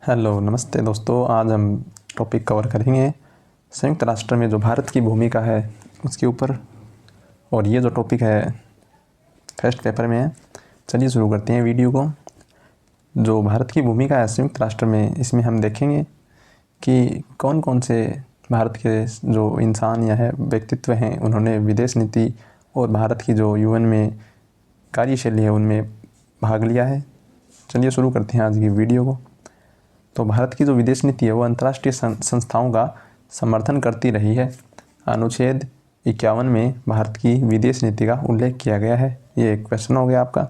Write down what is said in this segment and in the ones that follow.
Hello नमस्ते दोस्तों। आज हम टॉपिक कवर करेंगे संयुक्त राष्ट्र में जो भारत की भूमिका है उसके ऊपर। और ये जो टॉपिक है फर्स्ट पेपर में है। चलिए शुरू करते हैं वीडियो को। जो भारत की भूमिका है संयुक्त राष्ट्र में, इसमें हम देखेंगे कि कौन कौन से भारत के जो इंसान या है व्यक्तित्व हैं उन्होंने विदेश नीति और भारत की जो यूएन में कार्यशैली है उनमें भाग लिया है। चलिए शुरू करते हैं आज की वीडियो को। तो भारत की जो विदेश नीति है वो अंतर्राष्ट्रीय संस्थाओं का समर्थन करती रही है। अनुच्छेद 51 में भारत की विदेश नीति का उल्लेख किया गया है। ये एक क्वेश्चन हो गया आपका।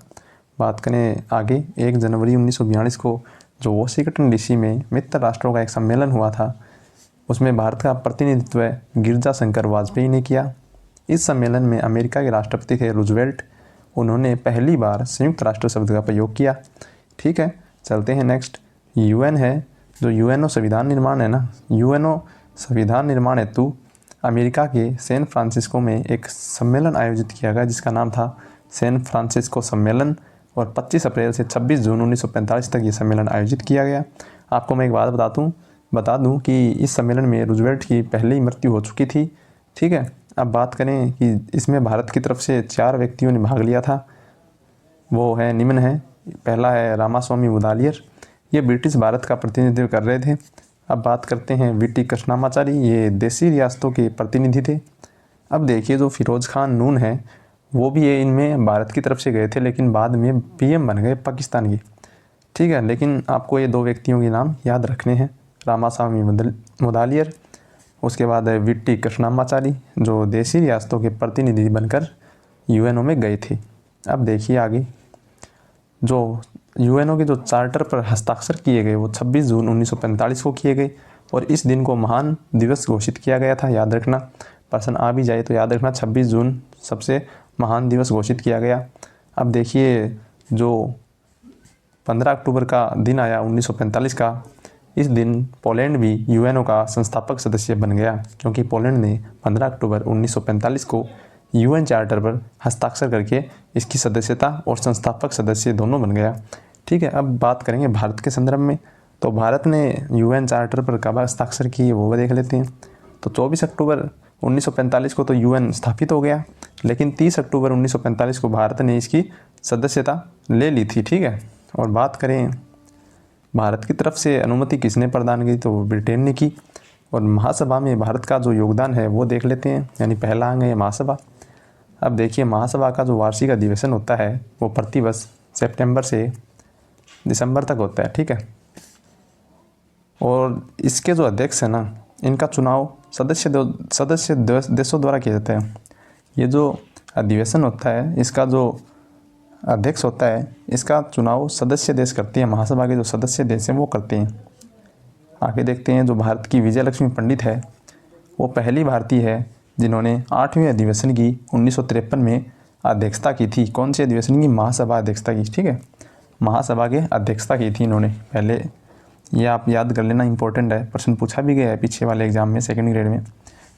बात करें आगे, 1 जनवरी 1942 को जो वाशिंगटन डीसी में मित्र राष्ट्रों का एक सम्मेलन हुआ था, उसमें भारत का प्रतिनिधित्व गिरजा शंकर वाजपेयी ने किया। इस सम्मेलन में अमेरिका के राष्ट्रपति थे रूजवेल्ट। उन्होंने पहली बार संयुक्त राष्ट्र शब्द का प्रयोग किया। ठीक है, चलते हैं नेक्स्ट। यूएन है, जो यूएनओ संविधान निर्माण है ना, यूएनओ संविधान निर्माण हेतु अमेरिका के सैन फ्रांसिस्को में एक सम्मेलन आयोजित किया गया जिसका नाम था सैन फ्रांसिस्को सम्मेलन। और 25 अप्रैल से 26 जून 1945 तक ये सम्मेलन आयोजित किया गया। आपको मैं एक बात बता दूं कि इस सम्मेलन में रूजवेल्ट की पहले ही मृत्यु हो चुकी थी। ठीक है, अब बात करें कि इसमें भारत की तरफ से 4 व्यक्तियों ने भाग लिया था। वो है निम्न है। पहला है रामास्वामी मुदालियर, ये ब्रिटिश भारत का प्रतिनिधित्व कर रहे थे। अब बात करते हैं वीटी कृष्णामाचारी, ये देशी रियासतों के प्रतिनिधि थे। अब देखिए जो फिरोज खान नून है वो भी ये इनमें भारत की तरफ से गए थे, लेकिन बाद में पीएम बन गए पाकिस्तान की। ठीक है, लेकिन आपको ये 2 व्यक्तियों के नाम याद रखने हैं, रामास्वामी मुदालियर, उसके बाद है वीटी कृष्णामाचारी जो देशी रियासतों के प्रतिनिधि बनकर यूएनओ में गए थे। अब देखिए आगे, जो यूएनओ के जो चार्टर पर हस्ताक्षर किए गए वो 26 जून 1945 को किए गए और इस दिन को महान दिवस घोषित किया गया था। याद रखना, प्रश्न आ भी जाए तो याद रखना 26 जून सबसे महान दिवस घोषित किया गया। अब देखिए जो 15 अक्टूबर का दिन आया 1945 का, इस दिन पोलैंड भी यूएनओ का संस्थापक सदस्य बन गया, क्योंकि पोलैंड ने 15 अक्टूबर 1945 को यूएन चार्टर पर हस्ताक्षर करके इसकी सदस्यता और संस्थापक सदस्य दोनों बन गया। ठीक है, अब बात करेंगे भारत के संदर्भ में। तो भारत ने यूएन चार्टर पर कब हस्ताक्षर किए वो देख लेते हैं। तो 24 अक्टूबर 1945 को तो यूएन स्थापित हो गया, लेकिन 30 अक्टूबर 1945 को भारत ने इसकी सदस्यता ले ली थी। ठीक है, और बात करें भारत की तरफ से अनुमति किसने प्रदान की, तो ब्रिटेन ने की। और महासभा में भारत का जो योगदान है वो देख लेते हैं, यानी पहला अंग है महासभा। अब देखिए महासभा का जो वार्षिक अधिवेशन होता है वो प्रतिवर्ष सितंबर से दिसंबर तक होता है। ठीक है, और इसके जो अध्यक्ष है ना, इनका चुनाव सदस्य देशों द्वारा किया जाता है। ये जो अधिवेशन होता है इसका जो अध्यक्ष होता है इसका चुनाव सदस्य देश करते हैं। महासभा के जो सदस्य देश हैं वो करते हैं। आगे देखते हैं, जो भारत की विजय लक्ष्मी पंडित है वो पहली भारतीय है जिन्होंने 8वें अधिवेशन की 1953 में अध्यक्षता की थी। कौन से अधिवेशन की? महासभा अध्यक्षता की। ठीक है, महासभा के अध्यक्षता की थी इन्होंने पहले। ये आप याद कर लेना, इंपॉर्टेंट है, प्रश्न पूछा भी गया है पीछे वाले एग्जाम में 2nd ग्रेड में।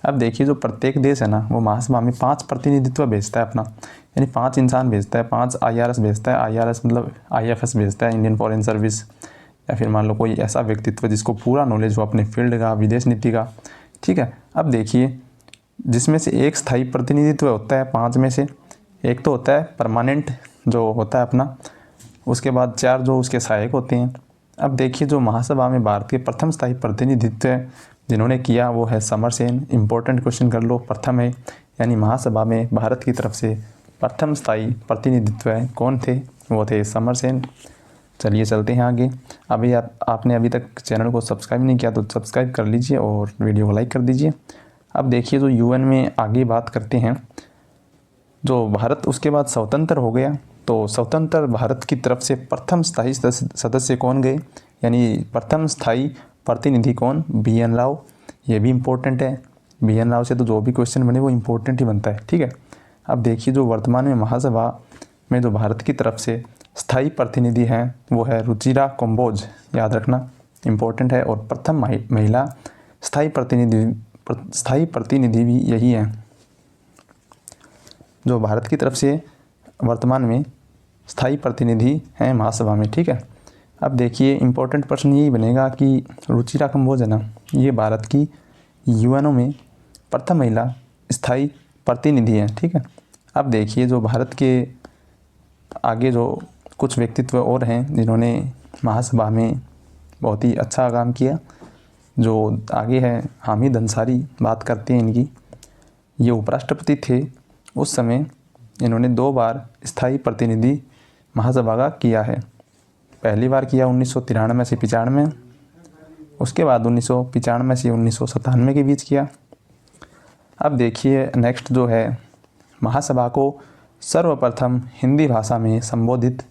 अब देखिए जो प्रत्येक देश है ना वो महासभा में 5 प्रतिनिधित्व भेजता है अपना, यानी 5 इंसान भेजता है, 5 IRS भेजता है। IRS मतलब IFS भेजता है, इंडियन फॉरेन सर्विस, या फिर मान लो कोई ऐसा व्यक्तित्व जिसको पूरा नॉलेज हो अपने फील्ड का, विदेश नीति का। ठीक है, अब देखिए जिसमें से एक स्थायी प्रतिनिधित्व होता है 5 में से, एक तो होता है परमानेंट जो होता है अपना, उसके बाद 4 जो उसके सहायक होते हैं। अब देखिए जो महासभा में भारत के प्रथम स्थायी प्रतिनिधित्व जिन्होंने किया वो है समरसेन। इंपॉर्टेंट क्वेश्चन कर लो, प्रथम है, यानी महासभा में भारत की तरफ से प्रथम स्थायी प्रतिनिधित्व कौन थे? वो थे समरसेन। चलिए चलते हैं आगे। अभी आपने अभी तक चैनल को सब्सक्राइब नहीं किया तो सब्सक्राइब कर लीजिए और वीडियो को लाइक कर दीजिए। अब देखिए जो यूएन में आगे बात करते हैं, जो भारत उसके बाद स्वतंत्र हो गया, तो स्वतंत्र भारत की तरफ से प्रथम स्थायी सदस्य कौन गए, यानी प्रथम स्थायी प्रतिनिधि कौन? BN राव। ये भी इम्पोर्टेंट है, BN राव से तो जो भी क्वेश्चन बने वो इम्पोर्टेंट ही बनता है। ठीक है, अब देखिए जो वर्तमान में महासभा में जो भारत की तरफ से स्थायी प्रतिनिधि हैं वो है रुचिरा कंबोज। याद रखना, इम्पोर्टेंट है। और प्रथम महिला स्थायी प्रतिनिधि भी यही है जो भारत की तरफ से वर्तमान में स्थायी प्रतिनिधि हैं महासभा में। ठीक है, अब देखिए इम्पोर्टेंट प्रश्न यही बनेगा कि रुचिरा कंबोज है ना, ये भारत की यूएनओ में प्रथम महिला स्थायी प्रतिनिधि है। ठीक है। अब देखिए जो भारत के आगे जो कुछ व्यक्तित्व और हैं जिन्होंने महासभा में बहुत ही अच्छा काम किया, जो आगे है हामिद अंसारी, बात करते हैं इनकी। ये उपराष्ट्रपति थे उस समय, इन्होंने 2 बार स्थायी प्रतिनिधि महासभा का किया है। पहली बार किया 1993 से 95, उसके बाद 1995 से 1997 के बीच किया। अब देखिए नेक्स्ट जो है, महासभा को सर्वप्रथम हिंदी भाषा में संबोधित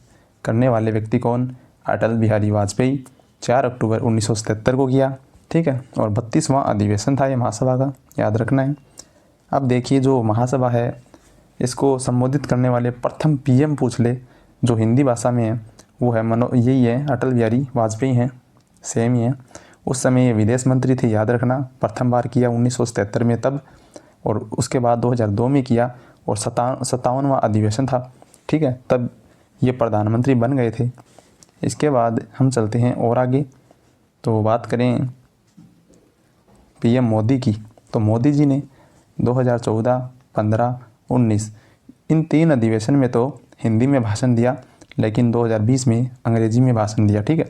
करने वाले व्यक्ति कौन? अटल बिहारी वाजपेयी, 4 अक्टूबर 1977 को किया। ठीक है। और 32वां अधिवेशन था ये महासभा का, याद रखना है। अब देखिए जो महासभा है इसको संबोधित करने वाले प्रथम पीएम पूछ ले जो हिंदी भाषा में है, वो है यही है, अटल बिहारी वाजपेयी हैं, सेम ही है। उस समय ये विदेश मंत्री थे, याद रखना। प्रथम बार किया 1977 में तब, और उसके बाद 2002 में किया, और 57वां अधिवेशन था। ठीक है। तब ये प्रधानमंत्री बन गए थे। इसके बाद हम चलते हैं और आगे, तो बात करें पीएम मोदी की। तो मोदी जी ने 2014, 15, 19 इन 3 अधिवेशन में तो हिंदी में भाषण दिया, लेकिन 2020 में अंग्रेजी में भाषण दिया। ठीक है।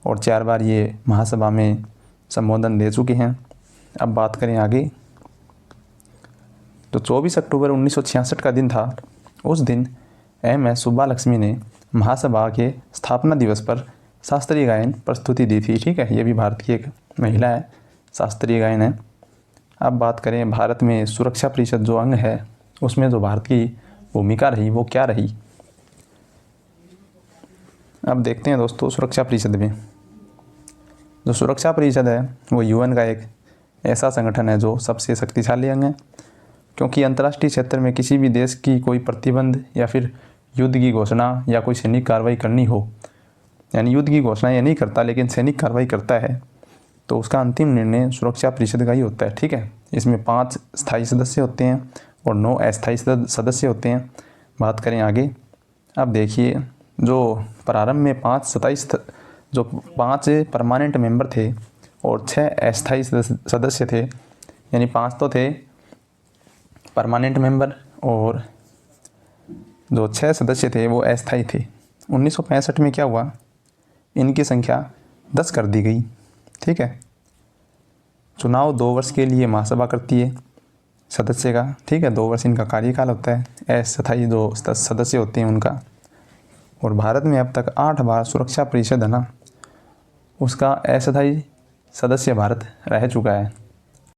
और 4 बार ये महासभा में संबोधन दे चुके हैं। अब बात करें आगे, तो 24 अक्टूबर 1966 का दिन था। उस दिन MS सुब्बालक्ष्मी ने महासभा के स्थापना दिवस पर शास्त्रीय गायन प्रस्तुति दी थी। ठीक है। ये भी भारत की एक महिला है, शास्त्रीय गायन है। अब बात करें भारत में सुरक्षा परिषद जो अंग है, उसमें जो भारत की भूमिका रही वो क्या रही? अब देखते हैं दोस्तों, सुरक्षा परिषद में जो सुरक्षा परिषद है वो यूएन का एक ऐसा संगठन है जो सबसे शक्तिशाली अंग है, क्योंकि अंतर्राष्ट्रीय क्षेत्र में किसी भी देश की कोई प्रतिबंध या फिर युद्ध की घोषणा या कोई सैनिक कार्रवाई करनी हो, यानी युद्ध की घोषणा ये नहीं करता लेकिन सैनिक कार्रवाई करता है, तो उसका अंतिम निर्णय सुरक्षा परिषद का ही होता है। ठीक है। इसमें 5 स्थायी सदस्य होते हैं और 9 अस्थायी सदस्य होते हैं। बात करें आगे, अब देखिए जो प्रारंभ में 5 परमानेंट मेंबर थे और 6 अस्थायी सदस्य थे, यानी 5 तो थे परमानेंट मेंबर और जो 6 सदस्य थे वो अस्थायी थे। 1965 में क्या हुआ, इनकी संख्या 10 कर दी गई। ठीक है। चुनाव 2 वर्ष के लिए महासभा करती है सदस्य का। ठीक है। 2 वर्ष इनका कार्यकाल होता है, अस्थायी जो सदस्य होते हैं उनका। और भारत में अब तक 8 बार सुरक्षा परिषद है ना, उसका अस्थायी सदस्य भारत रह चुका है।